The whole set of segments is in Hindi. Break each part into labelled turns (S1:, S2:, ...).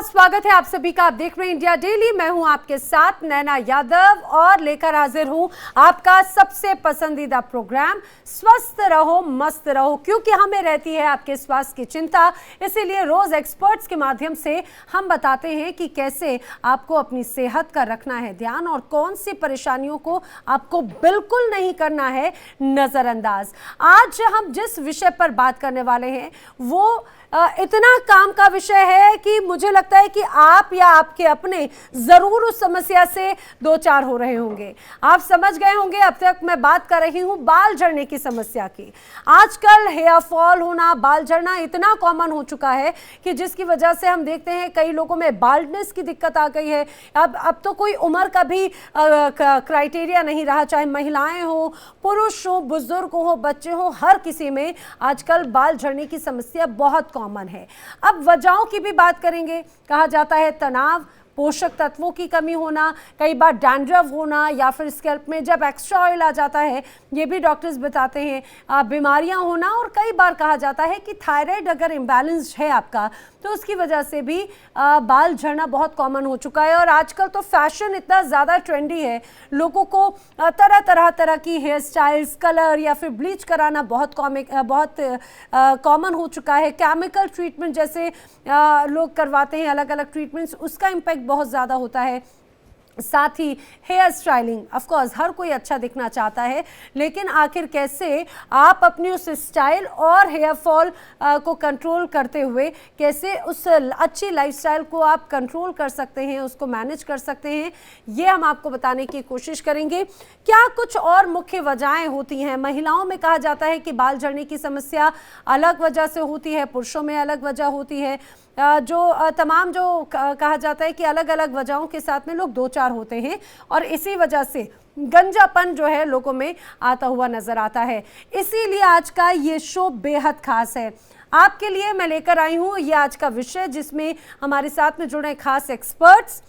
S1: स्वागत है आप सभी का। आप देख रहे हैं इंडिया डेली। मैं हूं आपके साथ नैना यादव और लेकर हाजिर हूं आपका सबसे पसंदीदा प्रोग्राम स्वस्थ रहो मस्त रहो, क्योंकि हमें रहती है आपके स्वास्थ्य की चिंता। इसीलिए रोज एक्सपर्ट्स के माध्यम से हम बताते हैं कि कैसे आपको अपनी सेहत का रखना है ध्यान और कौन सी परेशानियों को आपको बिल्कुल नहीं करना है नजरअंदाज। आज हम जिस विषय पर बात करने वाले हैं वो इतना काम का विषय है कि मुझे लगता है कि आप या आपके अपने जरूर उस समस्या से दो चार हो रहे होंगे। आप समझ गए होंगे अब तक मैं बात कर रही हूं बाल झड़ने की समस्या की। आजकल हेयर फॉल होना, बाल झड़ना इतना कॉमन हो चुका है कि जिसकी वजह से हम देखते हैं कई लोगों में बाल्डनेस की दिक्कत आ गई है। अब तो कोई उम्र का भी क्राइटेरिया नहीं रहा, चाहे महिलाएं हो, पुरुष हो, बुजुर्ग हो, बच्चे हो, हर किसी में आजकल बाल झड़ने की समस्या बहुत कॉमन है। अब वजहों की भी बात करेंगे। कहा जाता है तनाव, पोषक तत्वों की कमी होना, कई बार डैंड्रफ होना या फिर स्कैल्प में जब एक्स्ट्रा ऑयल आ जाता है, ये भी डॉक्टर्स बताते हैं, बीमारियां होना, और कई बार कहा जाता है कि थायराइड अगर इम्बैलेंस्ड है आपका तो उसकी वजह से भी बाल झड़ना बहुत कॉमन हो चुका है। और आजकल तो फैशन इतना ज़्यादा ट्रेंडी है, लोगों को तरह की हेयर स्टाइल्स, कलर या फिर ब्लीच कराना बहुत कॉमन हो चुका है। केमिकल ट्रीटमेंट जैसे लोग करवाते हैं, अलग अलग ट्रीटमेंट्स, उसका इम्पैक्ट बहुत ज़्यादा होता है। साथ ही हेयर स्टाइलिंग, ऑफ कोर्स हर कोई अच्छा दिखना चाहता है, लेकिन आखिर कैसे आप अपनी उस स्टाइल और हेयर फॉल को कंट्रोल करते हुए कैसे उस अच्छी लाइफस्टाइल को आप कंट्रोल कर सकते हैं, उसको मैनेज कर सकते हैं, ये हम आपको बताने की कोशिश करेंगे। क्या कुछ और मुख्य वजहें होती हैं? महिलाओं में कहा जाता है कि बाल झड़ने की समस्या अलग वजह से होती है, पुरुषों में अलग वजह होती है। तमाम जो कहा जाता है कि अलग अलग वजहों के साथ में लोग दो चार होते हैं और इसी वजह से गंजापन जो है लोगों में आता हुआ नजर आता है। इसीलिए आज का ये शो बेहद खास है। आपके लिए मैं लेकर आई हूँ ये आज का विषय, जिसमें हमारे साथ में जुड़े खास एक्सपर्ट्स,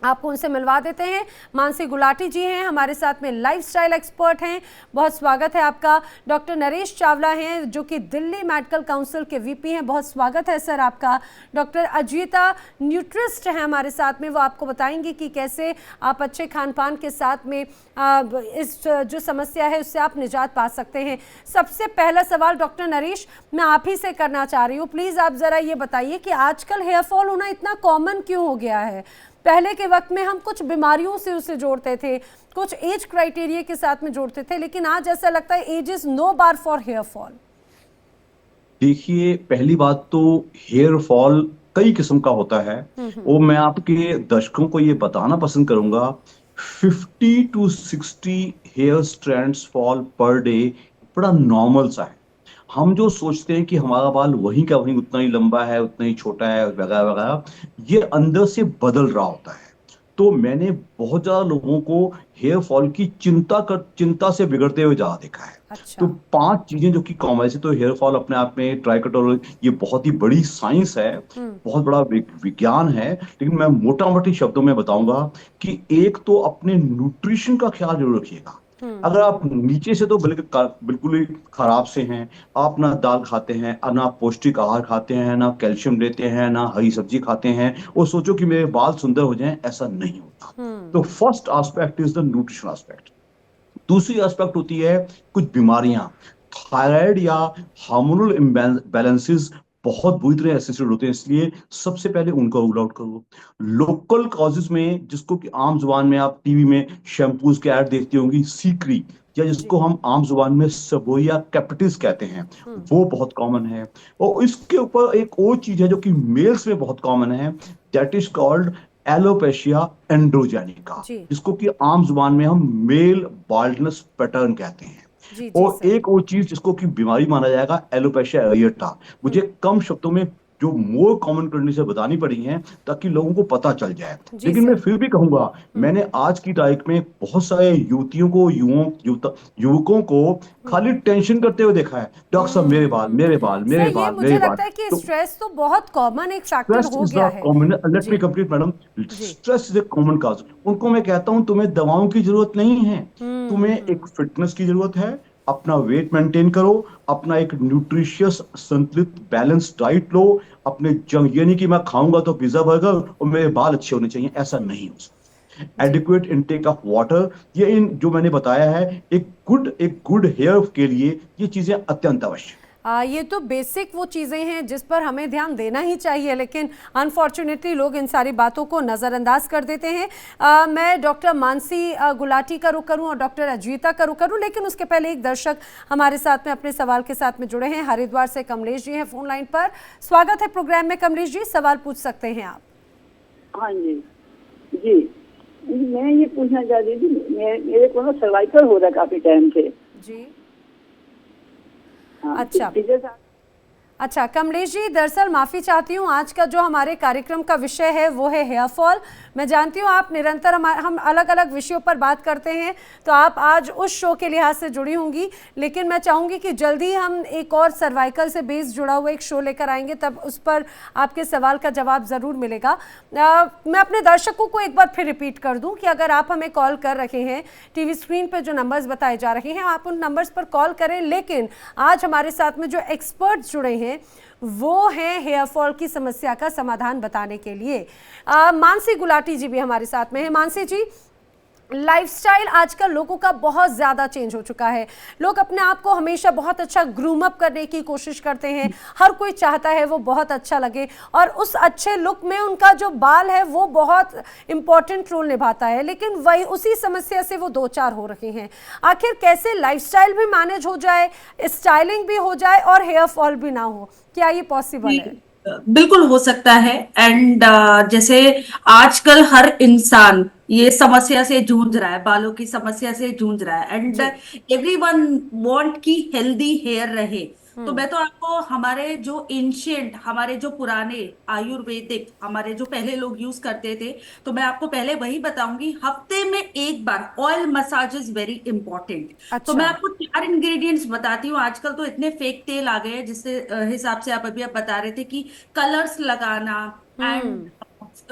S1: आपको उनसे मिलवा देते हैं। मानसी गुलाटी जी हैं हमारे साथ में, लाइफस्टाइल एक्सपर्ट हैं, बहुत स्वागत है आपका। डॉक्टर नरेश चावला हैं जो कि दिल्ली मेडिकल काउंसिल के वीपी हैं, बहुत स्वागत है सर आपका। डॉक्टर अजीता न्यूट्रिस्ट हैं हमारे साथ में, वो आपको बताएंगे कि कैसे आप अच्छे खान पान के साथ में इस जो समस्या है उससे आप निजात पा सकते हैं। सबसे पहला सवाल डॉक्टर नरेश मैं आप ही से करना चाह रही हूँ, प्लीज़ आप ज़रा ये बताइए कि आजकल हेयर फॉल होना इतना कॉमन क्यों हो गया है? पहले के वक्त में हम कुछ बीमारियों से उसे जोड़ते थे, कुछ एज क्राइटेरिया के साथ में जोड़ते थे, लेकिन आज ऐसा लगता है age is no bar for hair fall.
S2: देखिए, पहली बात तो हेयर फॉल कई किस्म का होता है और मैं आपके दर्शकों को ये बताना पसंद करूंगा 50 to 60 hair strands fall per day बड़ा नॉर्मल सा है। हम जो सोचते हैं कि हमारा बाल वहीं का वहीं उतना ही लंबा है, उतना ही छोटा है वगैरह वगैरह, ये अंदर से बदल रहा होता है। तो मैंने बहुत ज्यादा लोगों को हेयर फॉल की चिंता से बिगड़ते हुए ज्यादा देखा है।
S1: अच्छा।
S2: तो 5 चीजें जो कि कॉमन है, तो हेयर फॉल अपने आप में ट्राइकोटोल, ये बहुत ही बड़ी साइंस है, बहुत बड़ा विज्ञान है, लेकिन मैं मोटा मोटी शब्दों में बताऊंगा कि एक तो अपने न्यूट्रिशन का ख्याल जरूर रखिएगा। अगर आप नीचे से तो बिल्कुल ही खराब से हैं, आप ना दाल खाते हैं, ना पौष्टिक आहार खाते हैं, ना कैल्शियम लेते हैं, ना हरी सब्जी खाते हैं और सोचो कि मेरे बाल सुंदर हो जाएं, ऐसा नहीं होता। तो first aspect is the nutrition aspect. दूसरी एस्पेक्ट होती है कुछ बीमारियां, थायराइड या हार्मोनल इम्बैलेंसेस बहुत बुरी तरह एसोसिएटेड होते हैं, इसलिए सबसे पहले उनको रूल आउट करो। लोकल कॉजेज में, जिसको कि आम जुबान में आप टीवी में शैम्पूज के ऐड देखती होंगी, सीक्री, या जिसको हम आम जुबान में सबोरिया कैपिटिस कहते हैं, वो बहुत कॉमन है। और इसके ऊपर एक और चीज है जो कि मेल्स में बहुत कॉमन है, दैट इज कॉल्ड एलोपेशिया एंड्रोजेनिका, जिसको कि आम जुबान में हम मेल बाल्डनेस पैटर्न कहते हैं। और एक और चीज जिसको कि बीमारी माना जाएगा, एलोपेशिया एरिएटा, मुझे कम शब्दों में जो मोर कॉमन करने से बतानी पड़ी हैं ताकि लोगों को पता चल जाए। लेकिन मैं फिर भी कहूंगा, मैंने आज की तारीख में बहुत सारे युवतियों को, युवकों को खाली टेंशन करते हुए देखा है, डॉक्टर साहब मेरे बाल मेरे बाल मेरे बाल मेरे बाल।
S1: लगता है कि स्ट्रेस तो बहुत कॉमन एक फैक्टर हो गया है।
S2: Let me complete madam, stress is a common cause. उनको मैं कहता हूं तुम्हें दवाओं की जरूरत नहीं है, तुम्हें एक फिटनेस की जरूरत है, अपना वेट मेंटेन करो, अपना एक न्यूट्रिशियस संतुलित बैलेंस डाइट लो। अपने जंक, ये नहीं कि मैं खाऊंगा तो पिज्जा बर्गर और मेरे बाल अच्छे होने चाहिए, ऐसा नहीं हो सकता।
S1: जी।
S2: एडिक्वेट इनटेक ऑफ वाटर, ये इन जो मैंने बताया है, एक गुड हेयर के लिए ये चीजें अत्यंत आवश्यक।
S1: ये तो बेसिक वो चीज़ें हैं जिस पर हमें ध्यान देना ही चाहिए, लेकिन अनफॉर्चुनेटली लोग इन सारी बातों को नज़रअंदाज कर देते हैं। मैं डॉक्टर मानसी गुलाटी का रुख करूं और डॉक्टर अजीता का रुख करूं, लेकिन उसके पहले एक दर्शक हमारे साथ में अपने सवाल के साथ में जुड़े हैं। हरिद्वार से कमलेश जी हैं फोन लाइन पर। स्वागत है प्रोग्राम में कमलेश जी, सवाल पूछ सकते हैं आप।
S3: हाँ जी जी, मैं ये पूछना चाहती थी, मेरे को ना सर्वाइकल हो रहा है काफी टाइम से
S1: जी।
S3: हाँ,
S1: अच्छा अच्छा कमलेश जी, दरअसल माफ़ी चाहती हूँ, आज का जो हमारे कार्यक्रम का विषय है वो है हेयर फॉल। मैं जानती हूँ आप निरंतर हम अलग अलग विषयों पर बात करते हैं, तो आप आज उस शो के लिहाज से जुड़ी होंगी, लेकिन मैं चाहूँगी कि जल्दी हम एक और सर्वाइकल से बेस्ड जुड़ा हुआ एक शो लेकर आएंगे, तब उस पर आपके सवाल का जवाब ज़रूर मिलेगा। मैं अपने दर्शकों को एक बार फिर रिपीट कर दूँ कि अगर आप हमें कॉल कर रहे हैं, टीवी स्क्रीन पर जो नंबर्स बताए जा रहे हैं आप उन नंबर्स पर कॉल करें, लेकिन आज हमारे साथ में जो एक्सपर्ट्स जुड़े हैं वो है हेयर फॉल की समस्या का समाधान बताने के लिए। मानसी गुलाटी जी भी हमारे साथ में है। मानसी जी, लाइफस्टाइल आजकल लोगों का बहुत ज़्यादा चेंज हो चुका है। लोग अपने आप को हमेशा बहुत अच्छा ग्रूम अप करने की कोशिश करते हैं, हर कोई चाहता है वो बहुत अच्छा लगे, और उस अच्छे लुक में उनका जो बाल है वो बहुत इम्पॉर्टेंट रोल निभाता है, लेकिन वही उसी समस्या से वो दो चार हो रहे हैं। आखिर कैसे लाइफस्टाइल भी मैनेज हो जाए, स्टाइलिंग भी हो जाए और हेयर फॉल भी ना हो, क्या ये पॉसिबल है?
S4: बिल्कुल हो सकता है। एंड जैसे आजकल हर इंसान ये समस्या से जूझ रहा है, बालों की समस्या से जूझ रहा है, एंड एवरीवन वांट की हेल्दी हेयर रहे। तो मैं तो आपको हमारे जो एंशियंट, हमारे जो पुराने आयुर्वेदिक, हमारे जो पहले लोग यूज करते थे, तो मैं आपको पहले वही बताऊंगी। हफ्ते में एक बार oil massage is very important. तो मैं आपको 4 इंग्रेडिएंट्स बताती हूँ। आजकल तो इतने फेक तेल आ गए हैं, जिससे हिसाब से आप अभी आप बता रहे थे कि कलर्स लगाना, एंड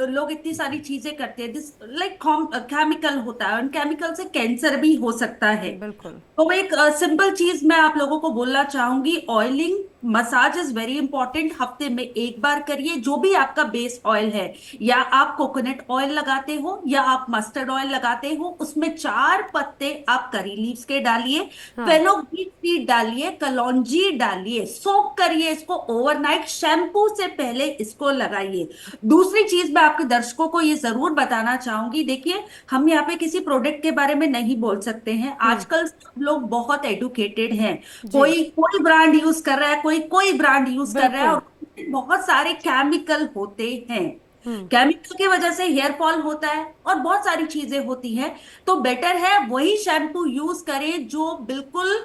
S4: लोग इतनी सारी चीजें करते हैं, दिस लाइक केमिकल होता है, और केमिकल से कैंसर भी हो सकता है।
S1: बिल्कुल।
S4: तो एक सिंपल चीज मैं आप लोगों को बोलना चाहूंगी, oiling massage is very important. हफ्ते में एक बार करिए। जो भी आपका बेस ऑयल है, या आप कोकोनट ऑयल लगाते हो या आप मस्टर्ड ऑयल लगाते हो, उसमें 4 पत्ते आप करी लीव्स के डालिए, फेनोग्रीक सीड डालिए, कलौंजी डालिए, सोक करिए इसको ओवरनाइट, शैम्पू से पहले इसको लगाइए। दूसरी चीज मैं आपके दर्शकों को ये जरूर बताना चाहूंगी, देखिए हम यहाँ पे किसी प्रोडक्ट के बारे में नहीं बोल सकते हैं। आजकल सब लोग बहुत एडुकेटेड हैं, कोई कोई ब्रांड यूज कर रहा है, कोई ब्रांड यूज कर रहा है, और बहुत सारे केमिकल होते हैं। केमिकल की वजह से हेयर फॉल होता है और बहुत सारी चीजें होती हैं। तो बेटर है वही शैम्पू यूज करें जो बिल्कुल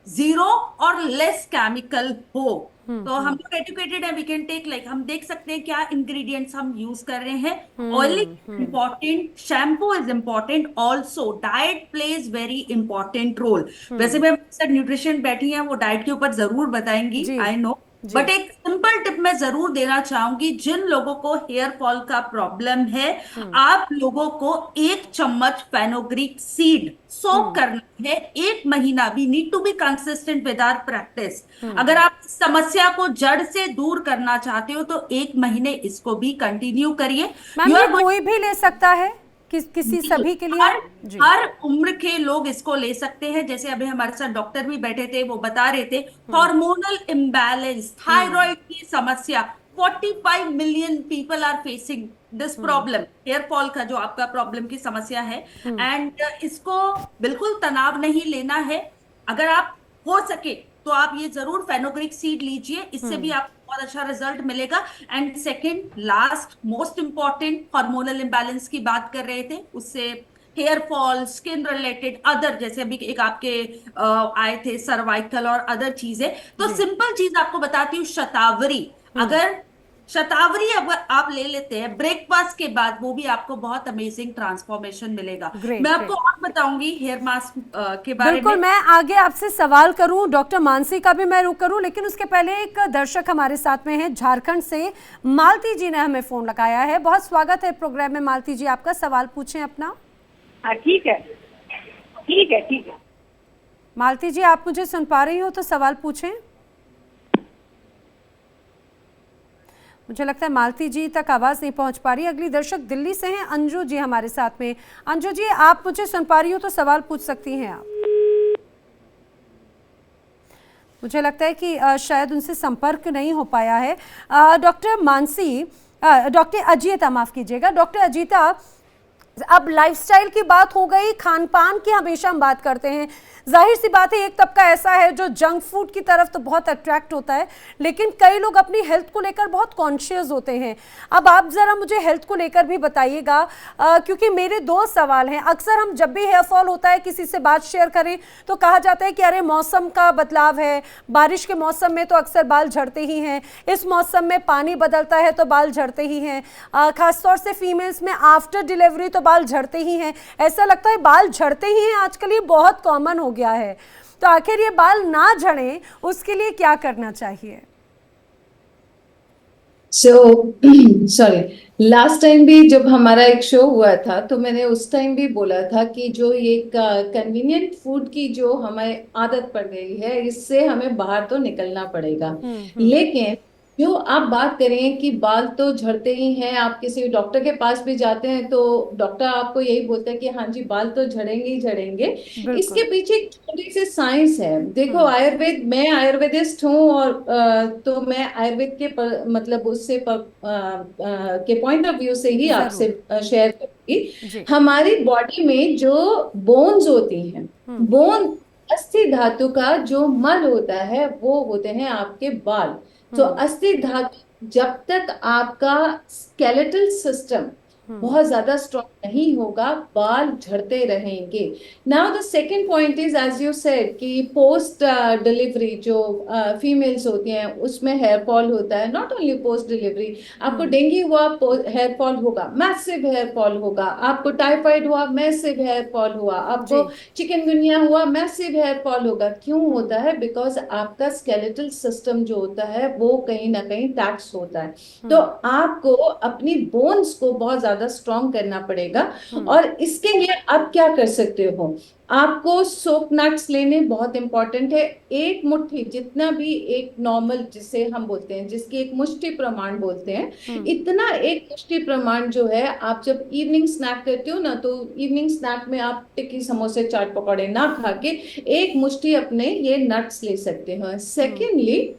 S4: जीरो और लेस केमिकल हो। तो हम लोग एजुकेटेड है, वी कैन टेक, लाइक हम देख सकते हैं क्या इंग्रेडिएंट्स हम यूज कर रहे हैं। Oiling important, shampoo is important, also diet plays very important role. वैसे मैं न्यूट्रिशन बैठी है, वो डाइट के ऊपर जरूर बताएंगी, आई नो, बट एक सिंपल टिप मैं जरूर देना चाहूंगी। जिन लोगों को हेयर फॉल का प्रॉब्लम है, आप लोगों को 1 चम्मच फेनोग्रीक सीड सोक करना है 1 महीना। We need to be consistent with our practice. अगर आप समस्या को जड़ से दूर करना चाहते हो तो 1 महीने इसको भी कंटिन्यू करिए।
S1: कोई भी ले सकता है, किसी सभी के लिए?
S4: हर उम्र के लोग इसको ले सकते हैं। जैसे अभी हमारे साथ डॉक्टर भी बैठे थे, वो बता रहे थे हार्मोनल इम्बैलेंस, थायराइड की समस्या, 45 million people are facing this problem, hair fall का जो आपका प्रॉब्लम की समस्या है। एंड इसको बिल्कुल तनाव नहीं लेना है। अगर आप हो सके तो आप ये जरूर फेनोग्रीक सीड लीजिए, इससे भी आपको बहुत अच्छा रिजल्ट मिलेगा। And second, last most important, hormonal imbalance की बात कर रहे थे, उससे hair fall, skin related, other, जैसे अभी एक आपके आए थे सर्वाइकल और अदर चीजें, तो सिंपल चीज आपको बताती हूँ, शतावरी। अगर शतावरी अगर आप ले लेते हैं ब्रेकफास्ट के बाद, वो भी आपको बहुत अमेजिंग ट्रांसफॉर्मेशन मिलेगा। मैं आपको और बताऊंगी हेयर मास्क के बारे में।
S1: बिल्कुल, मैं आगे आपसे सवाल करूं, डॉक्टर मानसी का भी मैं रुक करूं, लेकिन उसके पहले एक दर्शक हमारे साथ में है झारखंड से, मालती जी ने हमें फोन लगाया है। बहुत स्वागत है प्रोग्राम में मालती जी, आपका सवाल पूछें अपना।
S3: हाँ ठीक है, ठीक है, ठीक है।
S1: मालती जी, आप मुझे सुन पा रही हो तो सवाल पूछें। मुझे लगता है मालती जी तक आवाज नहीं पहुंच पा रही। अगली दर्शक दिल्ली से हैं अंजू जी हमारे साथ में। अंजू जी, आप मुझे सुन पा रही हो तो सवाल पूछ सकती हैं आप। मुझे लगता है कि शायद उनसे संपर्क नहीं हो पाया है। डॉक्टर मानसी, डॉक्टर अजीता, माफ कीजिएगा डॉक्टर अजीता, अब लाइफस्टाइल की बात हो गई, खान पान की हमेशा हम बात करते हैं। जाहिर सी बात है एक तबका ऐसा है जो जंक फूड की तरफ तो बहुत अट्रैक्ट होता है, लेकिन कई लोग अपनी हेल्थ को लेकर बहुत कॉन्शियस होते हैं। अब आप ज़रा मुझे हेल्थ को लेकर भी बताइएगा, क्योंकि मेरे 2 सवाल हैं। अक्सर हम जब भी हेयर फॉल होता है, किसी से बात शेयर करें तो कहा जाता है कि अरे मौसम का बदलाव है, बारिश के मौसम में तो अक्सर बाल झड़ते ही हैं, इस मौसम में पानी बदलता है तो बाल झड़ते ही हैं, खासतौर से फीमेल्स में आफ्टर डिलीवरी तो बाल झड़ते ही हैं। ऐसा लगता है बाल झड़ते ही हैं, आजकल ये बहुत कॉमन हो गया है। तो आखिर ये बाल ना झड़े उसके लिए क्या करना चाहिए?
S5: सॉरी, लास्ट टाइम भी जब हमारा एक शो हुआ था तो मैंने उस टाइम भी बोला था कि जो ये कन्वीनियंट फूड की जो हमें आदत पड़ गई है, इससे हमें बाहर तो निकलना पड़ेगा। लेकिन जो आप बात करें कि बाल तो झड़ते ही हैं, आप किसी डॉक्टर के पास भी जाते हैं तो डॉक्टर आपको यही बोलता है कि हाँ जी बाल तो झड़ेंगे ही झड़ेंगे। इसके पीछे एक छोटी सी साइंस है। देखो, आयुर्वेद, मैं आयुर्वेदिस्ट हूँ और तो मैं आयुर्वेद के मतलब उससे के पॉइंट ऑफ व्यू से ही आपसे शेयर करूंगी। हमारी बॉडी में जो बोन्स होती हैं, बोन अस्थि धातु का जो मल होता है वो होते हैं आपके बाल। तो अस्थि धातु जब तक आपका स्केलेटल सिस्टम बहुत ज्यादा स्ट्रॉन्ग नहीं होगा, बाल झड़ते रहेंगे। Now the second point is as you said कि पोस्ट डिलीवरी जो फीमेल्स होती हैं उसमें हेयर फॉल होता है। नॉट ओनली पोस्ट डिलीवरी, आपको डेंगू हुआ हेयर फॉल होगा, मैसिव हेयर फॉल होगा, आपको टाइफाइड हुआ मैसिव हेयर फॉल हुआ, आपको चिकनगुनिया हुआ मैसिव हेयर फॉल होगा। क्यों होता है? बिकॉज आपका स्केलेटल सिस्टम जो होता है वो कहीं ना कहीं टैक्स होता है। तो आपको अपनी बोन्स को बहुत ज्यादा स्ट्रॉन्ग करना पड़ेगा। और इसके लिए आप क्या कर सकते हो? आपको सोक नट्स लेने बहुत इंपॉर्टेंट है। एक मुट्ठी, जितना भी एक नॉर्मल जिसे हम बोलते हैं, जिसकी एक मुट्ठी प्रमाण बोलते हैं, इतना एक मुट्ठी प्रमाण जो है, आप जब इवनिंग स्नैक करते हो ना, तो इवनिंग स्नैक में आप टिक्की, समोसे, चाट पकौड़े ना खा के एक मुट्ठी अपने ये नट्स ले सकते हो। सेकेंडली,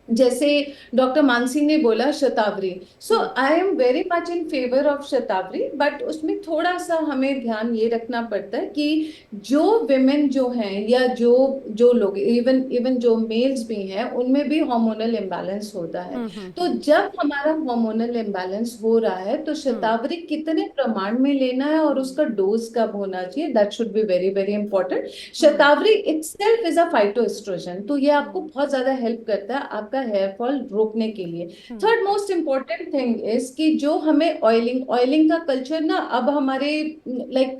S5: जैसे डॉक्टर मानसी ने बोला shatavari, so I am very much in favour of shatavari, but उसमें थोड़ा सा हमें ध्यान ये रखना पड़ता है कि जो विमेन जो हैं या जो लोग, इवन जो मेल्स भी हैं, उनमें भी हार्मोनल इम्बैलेंस होता है। तो जब हमारा हार्मोनल इम्बैलेंस हो रहा है तो शतावरी कितने प्रमाण में लेना है और उसका डोज कब होना चाहिए, that should be very very important. Shatavari itself is a phytoestrogen, तो ये आपको बहुत ज्यादा हेल्प करता है आपका हेयर फॉल रोकने के लिए। Third most important thing is कि जो हमें ऑयलिंग का कल्चर ना अब हमारे लाइक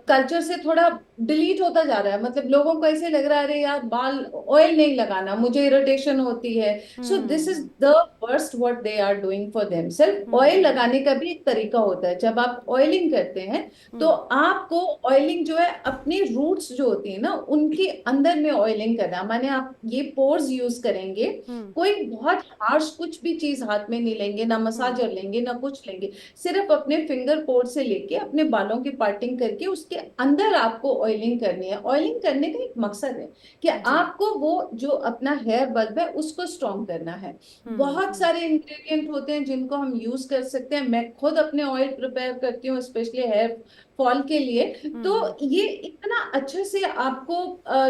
S5: कल्चर से थोड़ा डिलीट होता जा रहा है। मतलब लोगों को ऐसे लग रहा है अरे यार बाल ऑयल नहीं लगाना, मुझे इरिटेशन होती है। So this is the worst what they are doing for themself. Oil लगाने का भी एक तरीका होता है। जब आप ऑयलिंग करते हैं तो आपको ऑयलिंग जो है अपनी रूट्स जो होती है ना उनके अंदर में ऑयलिंग करना, माने आप ये पोर्स यूज करेंगे, कोई बहुत हार्श कुछ भी चीज हाथ में नहीं लेंगे, ना मसाजर लेंगे ना कुछ लेंगे, सिर्फ अपने फिंगर पोर से लेके अपने बालों की पार्टिंग करके उसके अंदर आपको ऑयलिंग करनी है। ऑयलिंग करने का एक मकसद है कि आपको वो जो अपना हेयर बल्ब है उसको स्ट्रॉन्ग करना है। बहुत सारे इंग्रेडिएंट होते हैं जिनको हम यूज कर सकते हैं। मैं खुद अपने ऑयल प्रिपेयर करती हूँ स्पेशली हेयर फॉल के लिए। तो ये इतना अच्छे से आपको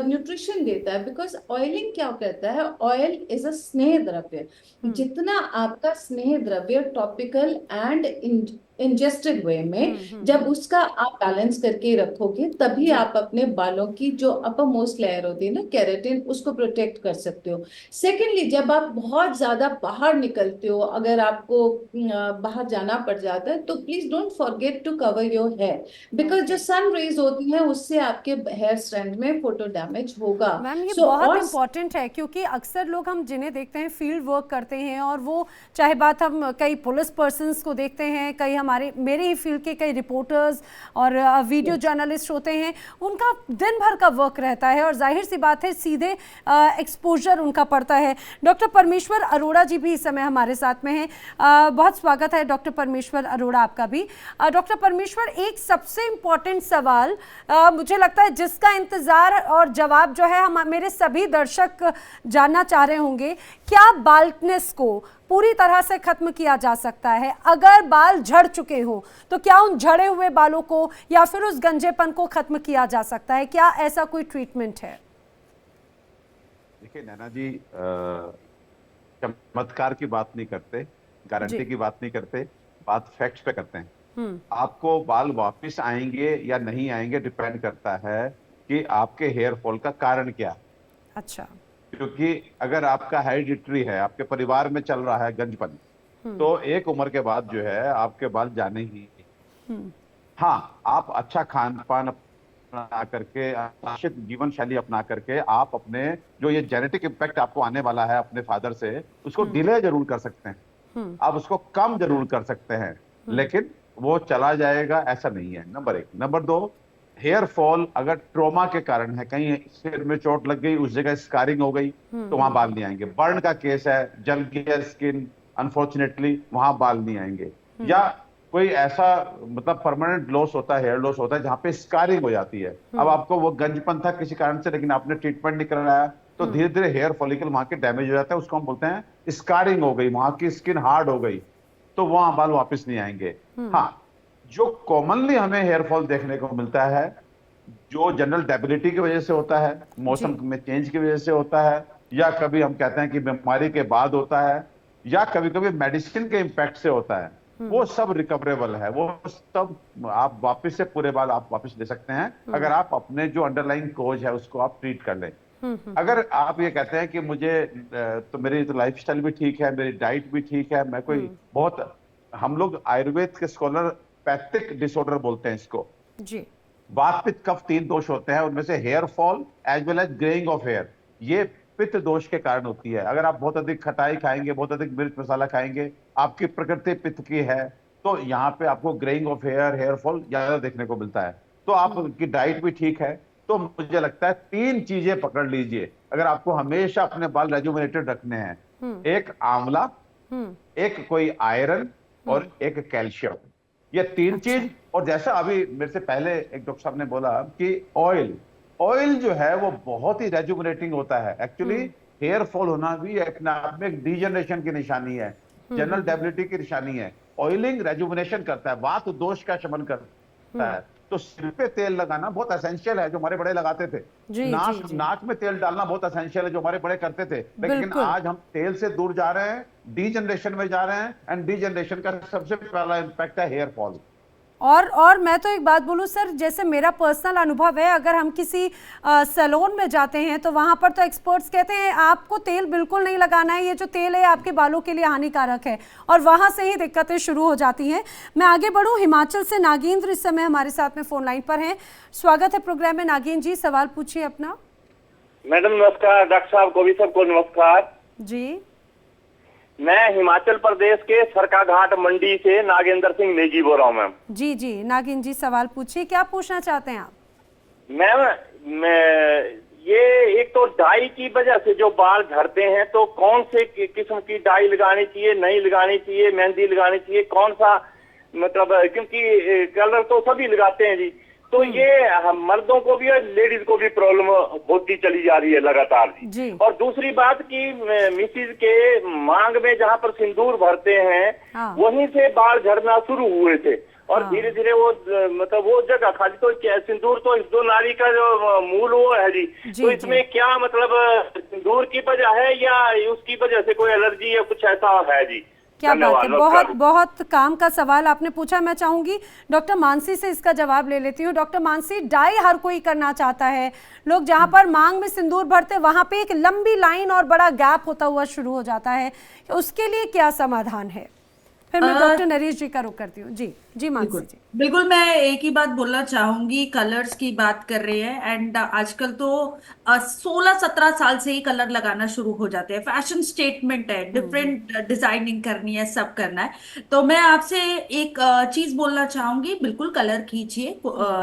S5: न्यूट्रिशन देता है। बिकॉज ऑयलिंग क्या करता है, ऑयल इज अ स्नेह द्रव्य। जितना आपका स्नेह द्रव्य टॉपिकल एंड इंजेस्टेड वे में जब उसका आप बैलेंस करके रखोगे तभी आप अपने बालों की जो अपर मोस्ट लेयर होती है ना केराटिन, उसको प्रोटेक्ट कर सकते हो। सेकेंडली, जब आप बहुत ज्यादा बाहर निकलते हो, अगर आपको बाहर जाना पड़ जाता है तो please don't forget to cover your hair, because जो सन रेज होती है उससे आपके हेयर स्ट्रैंड में फोटो डैमेज होगा।
S1: मैम ये बहुत इंपॉर्टेंट है, क्योंकि अक्सर लोग हम जिन्हें देखते हैं फील्ड वर्क करते हैं और वो चाहे बात हम कई पुलिस पर्सन्स को देखते हैं, कई हम मेरे ही फील्ड के कई रिपोर्टर्स और वीडियो जर्नलिस्ट होते हैं, उनका दिन भर का वर्क रहता है और जाहिर सी बात है सीधे एक्सपोजर उनका पड़ता है। डॉक्टर परमेश्वर अरोड़ा जी भी इस समय हमारे साथ में हैं। बहुत स्वागत है डॉक्टर परमेश्वर अरोड़ा आपका भी। डॉक्टर परमेश्वर, एक सबसे इम्पोर्टेंट सवाल मुझे लगता है जिसका इंतजार और जवाब जो है हम मेरे सभी दर्शक जानना चाह रहे होंगे, क्या बाल्डनेस को पूरी तरह से खत्म किया जा सकता है? अगर बाल झड़ चुके हो तो क्या उन झड़े हुए बालों को या फिर उस गंजेपन को खत्म किया जा सकता है? क्या ऐसा कोई ट्रीटमेंट है?
S6: देखिए नैना जी, चमत्कार की बात नहीं करते, गारंटी की बात नहीं करते, बात फैक्ट्स पे करते हैं। आपको बाल वापस आएंगे या नहीं आएंगे डिपेंड करता है कि आपके हेयर फॉल का कारण क्या।
S1: अच्छा।
S6: क्योंकि अगर आपका हेरिडिटरी है, आपके परिवार में चल रहा है गंजपन, तो एक उम्र के बाद जो है आपके बाल जाने ही। हाँ, आप अच्छा खान पान अपना करके, अनुशासित जीवन शैली अपना करके आप अपने जो ये जेनेटिक इम्पैक्ट आपको आने वाला है अपने फादर से, उसको डिले जरूर कर सकते हैं, आप उसको कम जरूर कर सकते हैं, लेकिन वो चला जाएगा ऐसा नहीं है। नंबर एक। नंबर दो, हेयर फॉल अगर ट्रोमा के कारण है, कहीं सिर में चोट लग गई, उस जगह स्कारिंग हो गई, तो वहां बाल नहीं आएंगे। बर्न का केस है, जल गया स्किन, अनफॉर्चुनेटली वहां बाल नहीं आएंगे। या कोई ऐसा मतलब परमानेंट लॉस होता है, हेयर लॉस होता है, जहां पे स्कारिंग हो जाती है। अब आपको वो गंजपन था किसी कारण से, लेकिन आपने ट्रीटमेंट नहीं कराया, तो धीरे धीरे हेयर फॉलिकल वहां के डैमेज हो जाता है, उसको हम बोलते हैं स्कारिंग हो गई, वहां की स्किन हार्ड हो गई, तो वहां बाल वापस नहीं आएंगे। हाँ, जो कॉमनली हमें हेयर फॉल देखने को मिलता है, जो जनरल डेबिलिटी की वजह से होता है, मौसम में चेंज की वजह से होता है, या कभी हम कहते हैं कि बीमारी के बाद होता है, या कभी कभी मेडिसिन के इम्पैक्ट से होता है, वो सब रिकवरेबल है। वो सब आप वापस से पूरे बाल आप वापस ले सकते हैं, अगर आप अपने जो अंडरलाइंग कोज है उसको आप ट्रीट कर लें। अगर आप ये कहते हैं कि मुझे तो मेरी तो लाइफस्टाइल भी ठीक है, मेरी डाइट भी ठीक है, मैं कोई बहुत, हम लोग आयुर्वेद के स्कॉलर पैथिक डिसऑर्डर बोलते हैं इसको
S1: जी।
S6: वात पित्त कफ 3 दोष होते हैं, उनमें से hair fall as well as greying of hair, ये पित्त दोष के कारण होती है। अगर आप बहुत अधिक खटाई खाएंगे, बहुत अधिक मिर्च मसाला खाएंगे, आपकी प्रकृति पित्त की है, तो यहाँ पे आपको greying of hair, hair fall ज्यादा देखने को मिलता है। तो आपकी डाइट भी ठीक है, तो मुझे लगता है 3 चीजें पकड़ लीजिए अगर आपको हमेशा अपने बाल रेजुविनेटेड रखने हैं। एक आंवला, एक कोई आयरन और एक कैल्शियम, ये 3 चीज। और जैसा अभी मेरे से पहले एक डॉक्टर साहब ने बोला कि ऑयल जो है वो बहुत ही रेजुविनेटिंग होता है। एक्चुअली हेयर फॉल होना भी अपने आप में एक डीजनरेशन की निशानी है, जनरल डेबिलिटी की निशानी है। ऑयलिंग रेजुविनेशन करता है, वात दोष का शमन करता है। तो सिर पे तेल लगाना बहुत एसेंशियल है, जो हमारे बड़े लगाते थे। नाक में तेल डालना बहुत एसेंशियल है, जो हमारे बड़े करते थे। लेकिन आज हम तेल से दूर जा रहे हैं, डीजनरेशन में जा रहे हैं, एंड डीजनरेशन का सबसे पहला इंपैक्ट है हेयर फॉल।
S1: और मैं तो एक बात बोलूं सर, जैसे मेरा पर्सनल अनुभव है, अगर हम किसी सैलून में जाते हैं तो वहां पर तो एक्सपर्ट्स कहते हैं आपको तेल बिल्कुल नहीं लगाना है, ये जो तेल है आपके बालों के लिए हानिकारक है, और वहां से ही दिक्कतें शुरू हो जाती हैं। मैं आगे बढ़ूं, हिमाचल से नागेंद्र इस समय हमारे साथ में फोन लाइन पर हैं। स्वागत है प्रोग्राम में नागेंद्र जी, सवाल पूछिए अपना।
S7: मैडम नमस्कार, डॉक्टर साहब को भी सबको नमस्कार
S1: जी।
S7: मैं हिमाचल प्रदेश के सरकाघाट मंडी से नागेंद्र सिंह नेगी बोल रहा हूँ मैम।
S1: जी जी नागिन जी, सवाल पूछिए, क्या पूछना चाहते हैं आप?
S7: मैम मैं ये एक तो डाई की वजह से जो बाल झड़ते हैं, तो कौन से किस्म की डाई लगानी चाहिए, नहीं लगानी चाहिए, मेहंदी लगानी चाहिए, कौन सा मतलब, क्योंकि कलर तो सभी लगाते हैं जी, तो ये मर्दों को भी और लेडीज को भी प्रॉब्लम होती चली जा रही है लगातार जी। और दूसरी बात की मिसिज के मांग में जहाँ पर सिंदूर भरते हैं वहीं से बाल झड़ना शुरू हुए थे, और धीरे धीरे वो मतलब वो जगह खाली, तो सिंदूर तो हिंदू नारी का जो मूल वो है जी, तो इसमें क्या मतलब सिंदूर की वजह है या उसकी वजह से कोई एलर्जी या कुछ ऐसा है जी?
S1: क्या बात है, बहुत बहुत काम का सवाल आपने पूछा। मैं चाहूंगी डॉक्टर मानसी से इसका जवाब ले लेती हूँ। डॉक्टर मानसी, डाई हर कोई करना चाहता है, लोग जहाँ पर मांग में सिंदूर भरते वहां पे एक लंबी लाइन और बड़ा गैप होता हुआ शुरू हो जाता है, उसके लिए क्या समाधान है? फिर मैं डॉक्टर नरेश जी का रुख करती हूँ। जी जी मानसी
S4: बिल्कुल
S1: जी।
S4: बिल्कुल, मैं एक ही बात बोलना चाहूंगी। कलर्स की बात कर रहे हैं एंड आजकल तो 16-17 साल से ही कलर लगाना शुरू हो जाते हैं। फैशन स्टेटमेंट है, डिफरेंट डिजाइनिंग करनी है, सब करना है। तो मैं आपसे एक चीज बोलना चाहूंगी, बिल्कुल कलर कीजिए।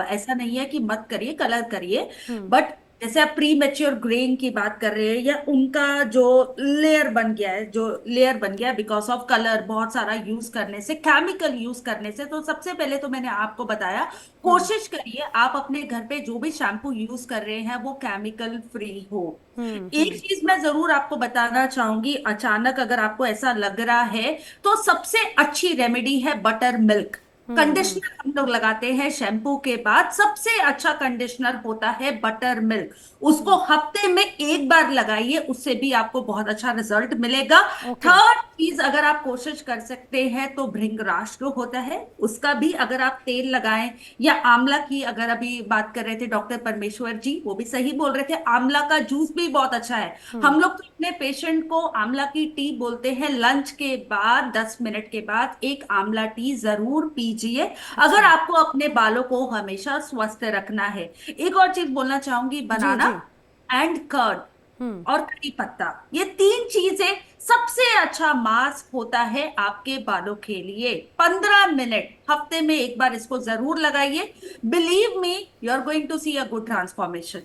S4: ऐसा नहीं है कि मत करिए, कलर करिए। बट जैसे आप प्री मेच्योर ग्रेइंग की बात कर रहे हैं, या उनका जो लेयर बन गया है, जो लेयर बन गया बिकॉज ऑफ कलर बहुत सारा यूज करने से, केमिकल यूज करने से, तो सबसे पहले तो मैंने आपको बताया, कोशिश करिए आप अपने घर पे जो भी शैम्पू यूज कर रहे हैं वो केमिकल फ्री हो। एक चीज मैं जरूर आपको बताना चाहूंगी, अचानक अगर आपको ऐसा लग रहा है तो सबसे अच्छी रेमेडी है बटर मिल्क। कंडीशनर हम लोग लगाते हैं शैम्पू के बाद, सबसे अच्छा कंडीशनर होता है बटर मिल्क। उसको हफ्ते में एक बार लगाइए, उससे भी आपको बहुत अच्छा रिजल्ट मिलेगा।
S1: ओके।
S4: थर्ड चीज अगर आप कोशिश कर सकते हैं तो भृंगराज जो होता है उसका भी अगर आप तेल लगाएं, या आंवला की, अगर अभी बात कर रहे थे डॉक्टर परमेश्वर जी, वो भी सही बोल रहे थे, आंवला का जूस भी बहुत अच्छा है। हम लोग तो अपने पेशेंट को आंवला की टी बोलते हैं। लंच के बाद 10 मिनट के बाद एक आंवला टी जरूर पीजिए, अगर आपको अपने बालों को हमेशा स्वस्थ रखना है। एक और चीज बोलना चाहूंगी,
S1: जी
S4: बनाना
S1: जी।
S4: एंड कर्ड और करी पत्ता, ये 3 चीजें सबसे अच्छा मास्क होता है आपके बालों के लिए। 15 मिनट हफ्ते में एक बार इसको जरूर लगाइए। Believe me, you are going to see a good transformation.